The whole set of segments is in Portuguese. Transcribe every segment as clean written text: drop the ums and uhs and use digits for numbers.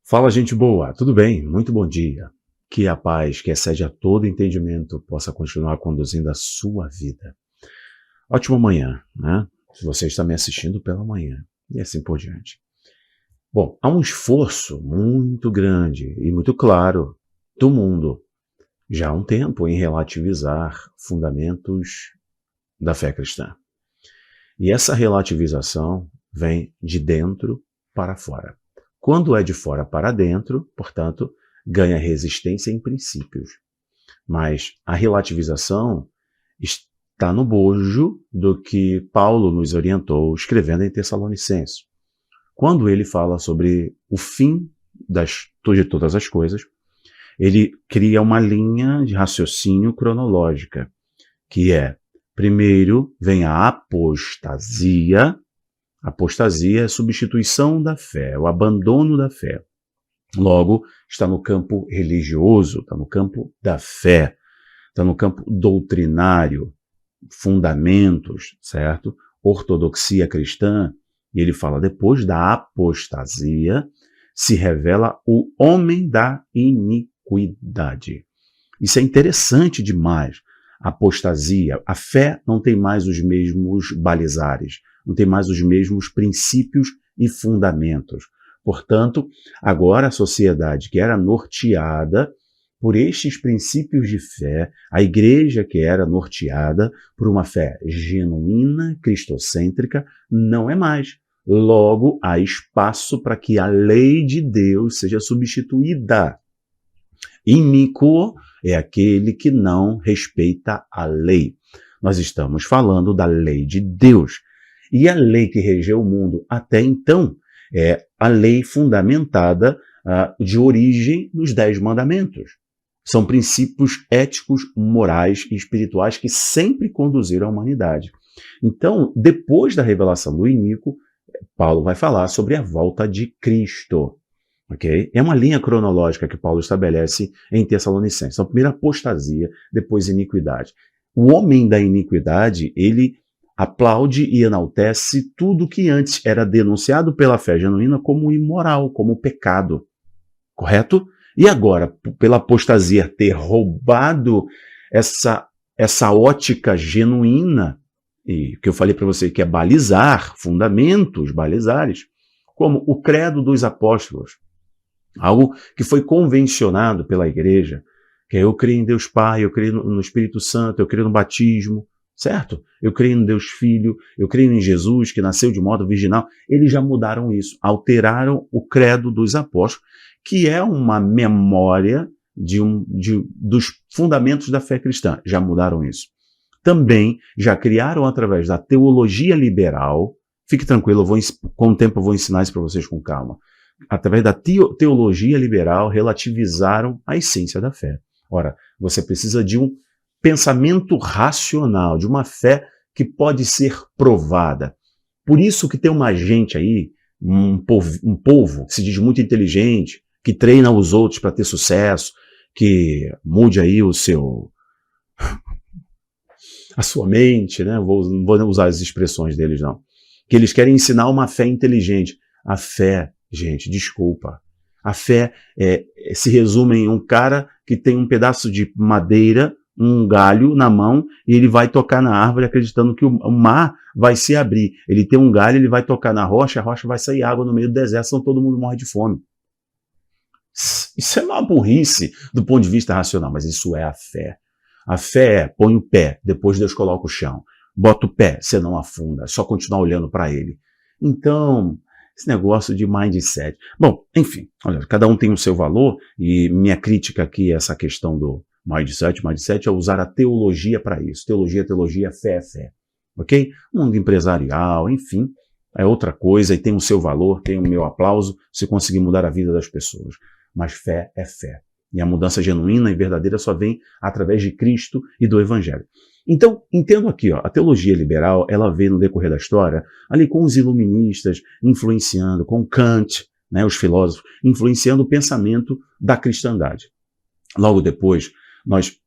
Fala, gente boa, tudo bem? Muito bom dia. Que a paz, que excede a todo entendimento, possa continuar conduzindo a sua vida. Ótima manhã, né? Se você está me assistindo pela manhã, e assim por diante. Bom, há um esforço muito grande e muito claro do mundo, já há um tempo, em relativizar fundamentos da fé cristã. E essa relativização vem de dentro para fora. Quando é de fora para dentro, portanto, ganha resistência em princípios. Mas a relativização está no bojo do que Paulo nos orientou escrevendo em Tessalonicenses. Quando ele fala sobre o fim de todas as coisas, ele cria uma linha de raciocínio cronológica, que é, primeiro vem a apostasia. Apostasia é a substituição da fé, o abandono da fé. Logo, está no campo religioso, está no campo da fé, está no campo doutrinário, fundamentos, certo? Ortodoxia cristã. E ele fala, depois da apostasia, se revela o homem da iniquidade. Isso é interessante demais. Apostasia, a fé não tem mais os mesmos balizares, não tem mais os mesmos princípios e fundamentos. Portanto, agora a sociedade que era norteada por estes princípios de fé, a igreja que era norteada por uma fé genuína, cristocêntrica, não é mais. Logo, há espaço para que a lei de Deus seja substituída. Iníquo é aquele que não respeita a lei. Nós estamos falando da lei de Deus. E a lei que regeu o mundo até então é a lei fundamentada de origem nos 10 mandamentos. São princípios éticos, morais e espirituais que sempre conduziram a humanidade. Então, depois da revelação do iníquo, Paulo vai falar sobre a volta de Cristo. Okay? É uma linha cronológica que Paulo estabelece em Tessalonicenses. Então, primeiro apostasia, depois iniquidade. O homem da iniquidade, ele aplaude e enaltece tudo que antes era denunciado pela fé genuína como imoral, como pecado. Correto? E agora, pela apostasia ter roubado essa ótica genuína, e que eu falei para você que é balizar, fundamentos, balizares, como o credo dos apóstolos, algo que foi convencionado pela igreja, que é eu creio em Deus Pai, eu creio no Espírito Santo, eu creio no batismo, certo? Eu creio em Deus Filho, eu creio em Jesus, que nasceu de modo virginal. Eles já mudaram isso, alteraram o credo dos apóstolos, que é uma memória dos fundamentos da fé cristã. Já mudaram isso. Também já criaram através da teologia liberal, fique tranquilo, com o tempo eu vou ensinar isso para vocês com calma. Através da teologia liberal, relativizaram a essência da fé. Ora, você precisa de um pensamento racional, de uma fé que pode ser provada. Por isso que tem uma gente aí, um povo que se diz muito inteligente, que treina os outros para ter sucesso, que mude aí a sua mente, né? Não vou usar as expressões deles, não. Que eles querem ensinar uma fé inteligente. A fé, gente, desculpa. A fé se resume em um cara que tem um pedaço de madeira, um galho na mão, e ele vai tocar na árvore acreditando que o mar vai se abrir. Ele tem um galho, ele vai tocar na rocha, a rocha vai sair água no meio do deserto, senão todo mundo morre de fome. Isso é uma burrice do ponto de vista racional, mas isso é a fé. A fé é, põe o pé, depois Deus coloca o chão. Bota o pé, você não afunda, é só continuar olhando para ele. Então, esse negócio de mindset. Bom, enfim, olha, cada um tem o seu valor, e minha crítica aqui é essa questão do mindset. Mindset é usar a teologia para isso. Teologia, fé, fé. Ok? Mundo empresarial, enfim, é outra coisa e tem o seu valor, tem o meu aplauso se conseguir mudar a vida das pessoas. Mas fé é fé. E a mudança genuína e verdadeira só vem através de Cristo e do Evangelho. Então, entendo aqui, a teologia liberal, ela veio no decorrer da história, ali com os iluministas, influenciando, com Kant, né, os filósofos, influenciando o pensamento da cristandade. Logo depois, nós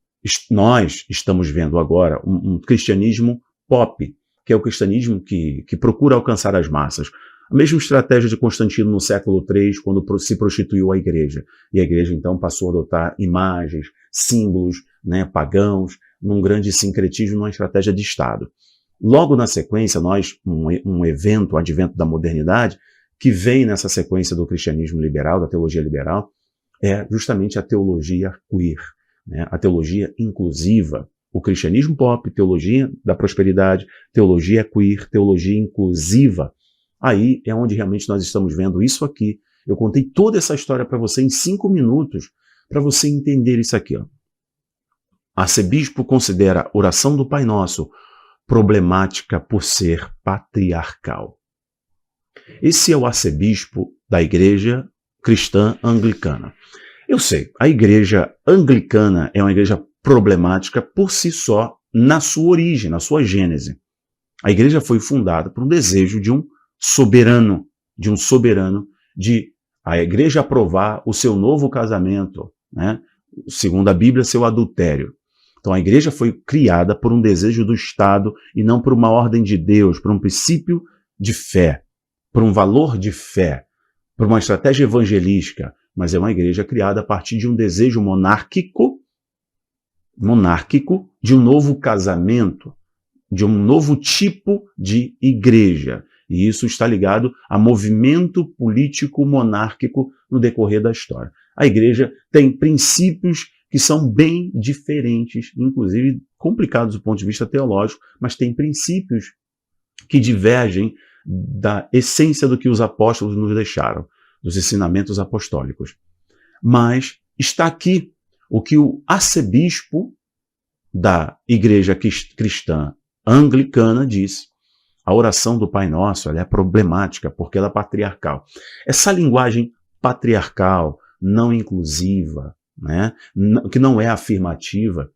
estamos vendo agora um cristianismo pop, que é o cristianismo que procura alcançar as massas. A mesma estratégia de Constantino no século III, quando se prostituiu a igreja. E a igreja, então, passou a adotar imagens, símbolos, né, pagãos, num grande sincretismo, numa estratégia de Estado. Logo na sequência, um evento, o advento da modernidade, que vem nessa sequência do cristianismo liberal, da teologia liberal, é justamente a teologia queer, né, a teologia inclusiva. O cristianismo pop, teologia da prosperidade, teologia queer, teologia inclusiva. Aí é onde realmente nós estamos vendo isso aqui. Eu contei toda essa história para você em 5 minutos, para você entender isso aqui. Ó. Arcebispo considera a oração do Pai Nosso problemática por ser patriarcal. Esse é o arcebispo da igreja cristã anglicana. Eu sei, a igreja anglicana é uma igreja problemática por si só, na sua origem, na sua gênese. A igreja foi fundada por um desejo de um soberano, de a igreja aprovar o seu novo casamento, né? Segundo a Bíblia, seu adultério. Então a igreja foi criada por um desejo do Estado e não por uma ordem de Deus, por um princípio de fé, por um valor de fé, por uma estratégia evangelística, mas é uma igreja criada a partir de um desejo monárquico de um novo casamento, de um novo tipo de igreja. E isso está ligado a movimento político monárquico no decorrer da história. A igreja tem princípios que são bem diferentes, inclusive complicados do ponto de vista teológico, mas tem princípios que divergem da essência do que os apóstolos nos deixaram, dos ensinamentos apostólicos. Mas está aqui o que o arcebispo da igreja cristã anglicana disse. A oração do Pai Nosso ela é problemática porque ela é patriarcal. Essa linguagem patriarcal, não inclusiva, né, que não é afirmativa,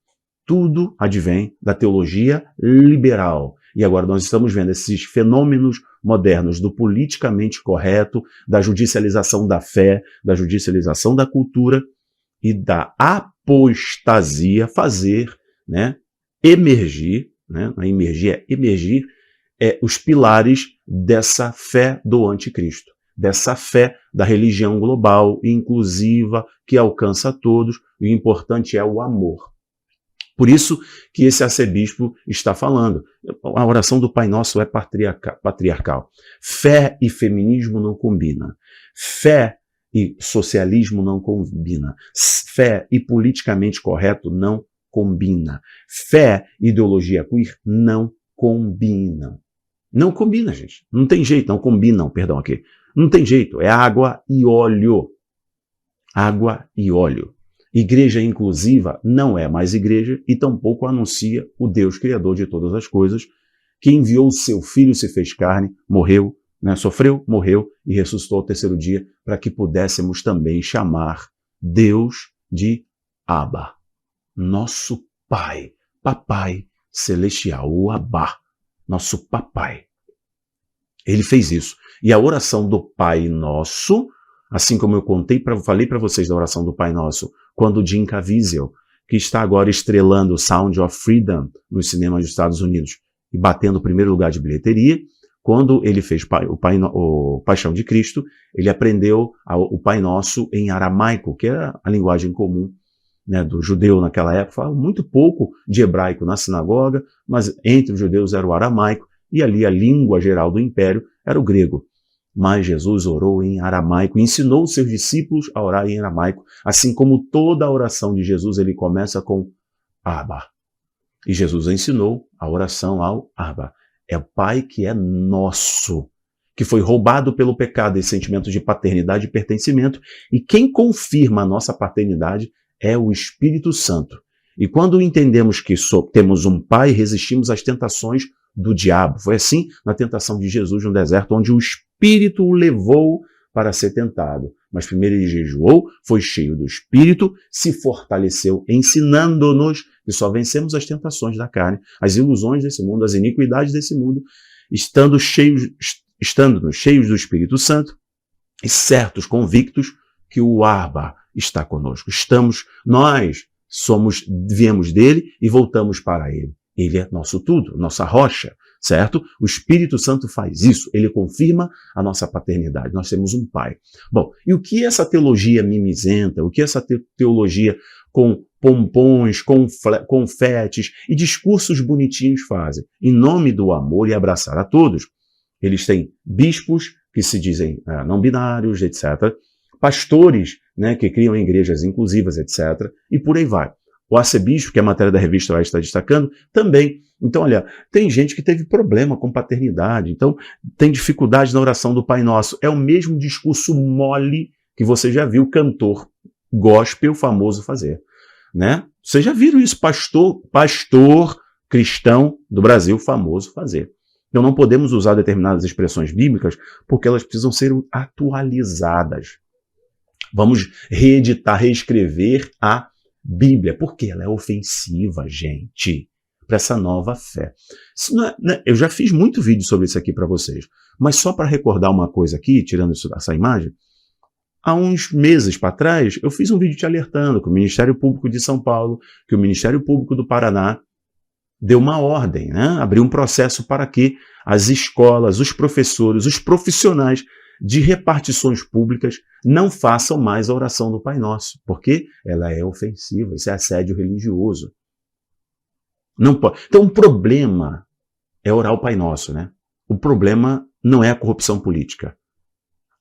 tudo advém da teologia liberal. E agora nós estamos vendo esses fenômenos modernos do politicamente correto, da judicialização da fé, da judicialização da cultura e da apostasia fazer, né, emergir, né, emergir os pilares dessa fé do anticristo, dessa fé da religião global, inclusiva, que alcança a todos, e o importante é o amor. Por isso que esse arcebispo está falando. A oração do Pai Nosso é patriarcal. Fé e feminismo não combinam. Fé e socialismo não combina. Fé e politicamente correto não combina. Fé e ideologia queer não combinam. Não combina, gente. Não tem jeito, não combinam, perdão aqui. Não tem jeito, é água e óleo. Água e óleo. Igreja inclusiva não é mais igreja e tampouco anuncia o Deus Criador de todas as coisas, que enviou o seu Filho, se fez carne, morreu, né, sofreu, morreu e ressuscitou ao terceiro dia para que pudéssemos também chamar Deus de Abba, nosso Pai, Papai Celestial, o Abba, nosso Papai. Ele fez isso. E a oração do Pai Nosso, assim como eu falei para vocês da oração do Pai Nosso, quando Jim Caviezel, que está agora estrelando Sound of Freedom nos cinemas dos Estados Unidos e batendo o primeiro lugar de bilheteria, quando ele fez o Paixão de Cristo, ele aprendeu o Pai Nosso em aramaico, que era a linguagem comum, né, do judeu naquela época. Falava muito pouco de hebraico na sinagoga, mas entre os judeus era o aramaico, e ali a língua geral do império era o grego. Mas Jesus orou em aramaico, ensinou os seus discípulos a orar em aramaico, assim como toda a oração de Jesus, ele começa com Abba. E Jesus ensinou a oração ao Abba. É o Pai que é nosso, que foi roubado pelo pecado, esse sentimento de paternidade e pertencimento, e quem confirma a nossa paternidade é o Espírito Santo. E quando entendemos que temos um Pai, resistimos às tentações do diabo. Foi assim na tentação de Jesus no deserto, onde o Espírito o levou para ser tentado. Mas primeiro ele jejuou, foi cheio do Espírito, se fortaleceu, ensinando-nos que só vencemos as tentações da carne, as ilusões desse mundo, as iniquidades desse mundo, estando-nos cheios do Espírito Santo e certos, convictos que o Abba está conosco. Nós viemos dele e voltamos para ele. Ele é nosso tudo, nossa rocha, certo? O Espírito Santo faz isso, ele confirma a nossa paternidade, nós temos um pai. Bom, e o que essa teologia mimizenta, o que essa teologia com pompons, confetes e discursos bonitinhos fazem? Em nome do amor e abraçar a todos, eles têm bispos que se dizem não binários, etc., pastores, né, que criam igrejas inclusivas, etc., e por aí vai. O arcebispo, que a matéria da revista vai estar destacando, também. Então, olha, tem gente que teve problema com paternidade, então tem dificuldade na oração do Pai Nosso. É o mesmo discurso mole que você já viu cantor gospel famoso fazer, né? Vocês já viram isso, pastor cristão do Brasil famoso fazer. Então não podemos usar determinadas expressões bíblicas porque elas precisam ser atualizadas. Vamos reeditar, reescrever a Bíblia, porque ela é ofensiva, gente, para essa nova fé. Isso não é, né? Eu já fiz muito vídeo sobre isso aqui para vocês, mas só para recordar uma coisa aqui, tirando essa imagem, há uns meses para trás, eu fiz um vídeo te alertando que o Ministério Público de São Paulo, que o Ministério Público do Paraná deu uma ordem, né? Abriu um processo para que as escolas, os professores, os profissionais de repartições públicas não façam mais a oração do Pai Nosso, porque ela é ofensiva, isso é assédio religioso. Não pode. Então o problema é orar o Pai Nosso, né? O problema não é a corrupção política.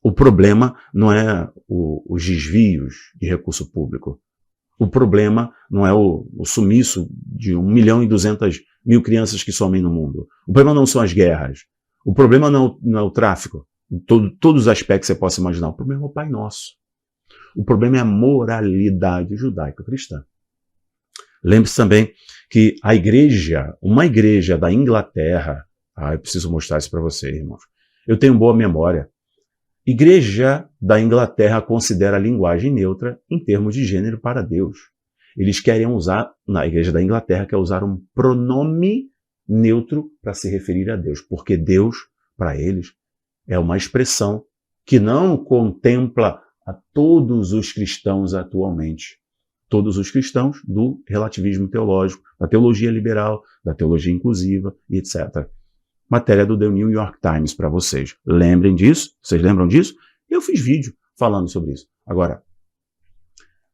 O problema não é os desvios de recurso público. O problema não é o sumiço de 1.200.000 crianças que somem no mundo. O problema não são as guerras. O problema não é o tráfico. Todos os aspectos que você possa imaginar. O problema é o Pai Nosso. O problema é a moralidade judaico-cristã. Lembre-se também que uma igreja da Inglaterra, eu preciso mostrar isso para vocês, irmãos. Eu tenho boa memória. Igreja da Inglaterra considera a linguagem neutra em termos de gênero para Deus. Eles querem usar, na Igreja da Inglaterra, quer usar um pronome neutro para se referir a Deus, porque Deus, para eles, é uma expressão que não contempla a todos os cristãos atualmente. Todos os cristãos do relativismo teológico, da teologia liberal, da teologia inclusiva, etc. Matéria do The New York Times para vocês. Lembrem disso? Vocês lembram disso? Eu fiz vídeo falando sobre isso. Agora,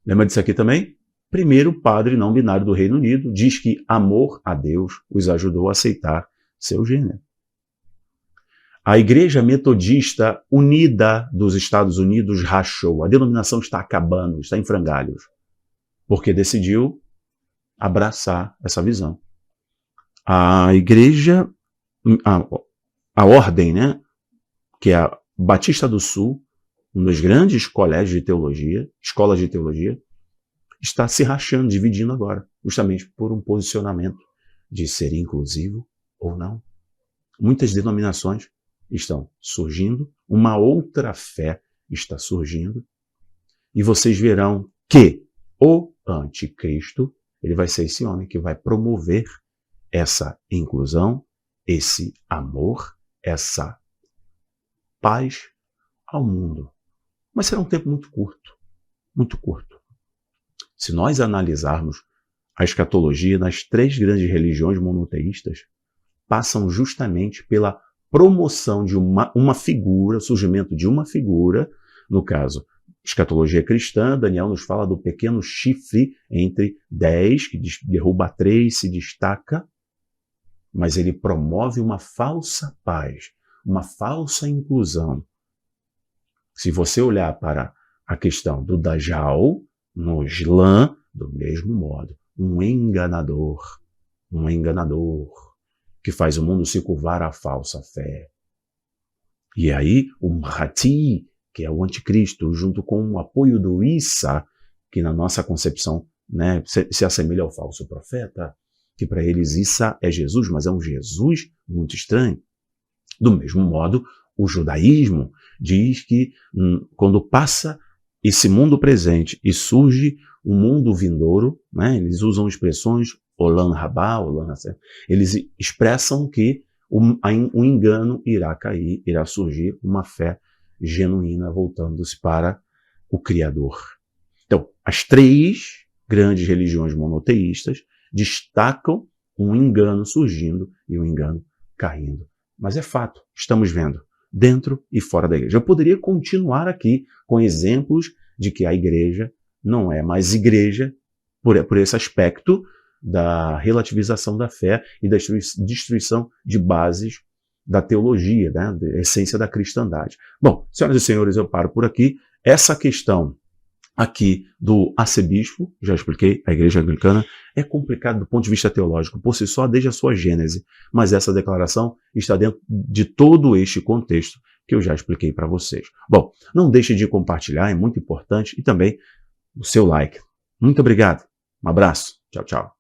lembra disso aqui também? Primeiro padre não binário do Reino Unido diz que amor a Deus os ajudou a aceitar seu gênero. A Igreja Metodista Unida dos Estados Unidos rachou. A denominação está acabando, está em frangalhos, porque decidiu abraçar essa visão. A Igreja, a Ordem, né, que é a Batista do Sul, um dos grandes colégios de teologia, escolas de teologia, está se rachando, dividindo agora, justamente por um posicionamento de ser inclusivo ou não. Muitas denominações estão surgindo, uma outra fé está surgindo, e vocês verão que o anticristo, ele vai ser esse homem que vai promover essa inclusão, esse amor, essa paz ao mundo. Mas será um tempo muito curto, muito curto. Se nós analisarmos a escatologia nas três grandes religiões monoteístas, passam justamente pela promoção de uma figura, surgimento de uma figura, no caso, escatologia cristã, Daniel nos fala do pequeno chifre entre 10, que derruba 3, se destaca, mas ele promove uma falsa paz, uma falsa inclusão. Se você olhar para a questão do Dajjal, no Islã, do mesmo modo, um enganador que faz o mundo se curvar à falsa fé. E aí, o Mahdi, que é o anticristo, junto com o apoio do Isa, que na nossa concepção, né, se assemelha ao falso profeta, que para eles Isa é Jesus, mas é um Jesus muito estranho. Do mesmo modo, o judaísmo diz que quando passa esse mundo presente e surge um mundo vindouro, né, eles usam expressões Olam Rabá, Olam Hashem, eles expressam que um engano irá cair, irá surgir uma fé genuína voltando-se para o Criador. Então, as três grandes religiões monoteístas destacam um engano surgindo e um engano caindo. Mas é fato, estamos vendo, dentro e fora da igreja. Eu poderia continuar aqui com exemplos de que a igreja não é mais igreja por esse aspecto da relativização da fé e da destruição de bases da teologia, né, da essência da cristandade. Bom, senhoras e senhores, eu paro por aqui. Essa questão aqui do arcebispo, já expliquei, a igreja anglicana, é complicado do ponto de vista teológico, por si só, desde a sua gênese, mas essa declaração está dentro de todo este contexto que eu já expliquei para vocês. Bom, não deixe de compartilhar, é muito importante, e também o seu like. Muito obrigado, um abraço, tchau, tchau.